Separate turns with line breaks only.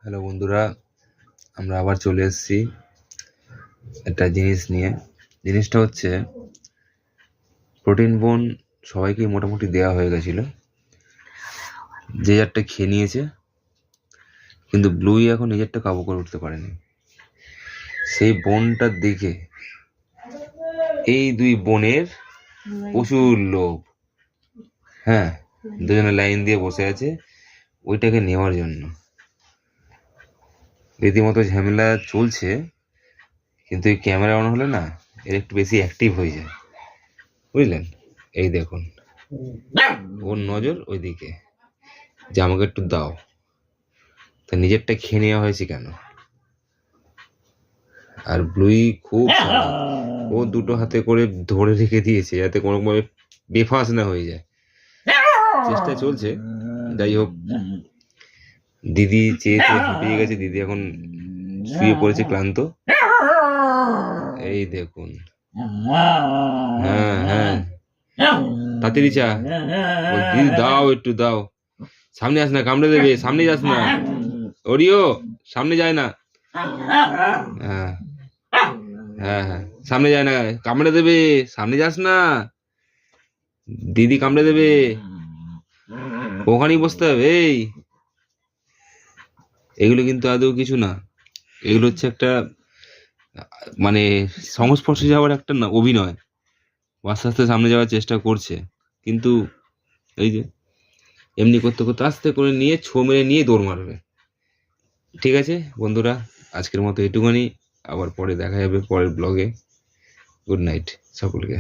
Hello বন্ধুরা, আমরা আবার চলে এসেছি একটা জিনিস নিয়ে। জিনিসটা হচ্ছে প্রোটিন বোন সবাইকেই মোটামুটি দেওয়া হয়ে গেছিল, যে যারটা খেয়ে নিয়েছে, কিন্তু ব্লুই এখন নিজেরটা কাবু করে উঠতে পারেনি। সেই বোনটার দিকে এই দুই বোনের প্রচুর লোভ। হ্যাঁ, দুজনে লাইন দিয়ে বসে আছে ওইটাকে নেওয়ার জন্য। রীতিমতো ঝামেলা চলছে, কিন্তু এই ক্যামেরা অন হলে না এর একটু বেশি অ্যাক্টিভ হয়ে যায়, বুঝলেন? এই দেখুন, ওর নজর ওইদিকে, যে আমাকে একটু দাও। তা নিজেরটা খেয়ে নেওয়া হয়েছে কেন? আর ব্লুই খুব চালাক, ও দুটো হাতে করে ধরে রেখে দিয়েছে যাতে কোনোভাবে বেফাস না হয়ে যায়। চেষ্টা চলছে, যাই হোক। দিদি চেয়ে হাঁপিয়ে গেছে, দিদি এখন শুয়ে পড়েছে ক্লান্ত। এই দেখুন, হ্যাঁ হ্যাঁ, তাড়াতাড়ি চা, দিদি দাও, একটু দাও। সামনে আস না, কামড়ে দেবে, সামনে যাস না। ওরিও সামনে যায় না। হ্যাঁ হ্যাঁ হ্যাঁ, সামনে যায় না, কামড়ে দেবে, সামনে যাস না, দিদি কামড়ে দেবে, ওখানেই বসতে হবে। এগুলো কিন্তু আদৌ কিছু না, এগুলো হচ্ছে একটা মানে সংস্পর্শে যাওয়ার একটা না অভিনয়। আস্তে আস্তে সামনে যাওয়ার চেষ্টা করছে, কিন্তু এই যে এমনি করতে করতে আস্তে করে নিয়ে ছো মেরে নিয়ে দৌড় মারবে। ঠিক আছে বন্ধুরা, আজকের মতো এটুকুনি। আবার পরে দেখা যাবে পরের ব্লগে। গুড নাইট সকলকে।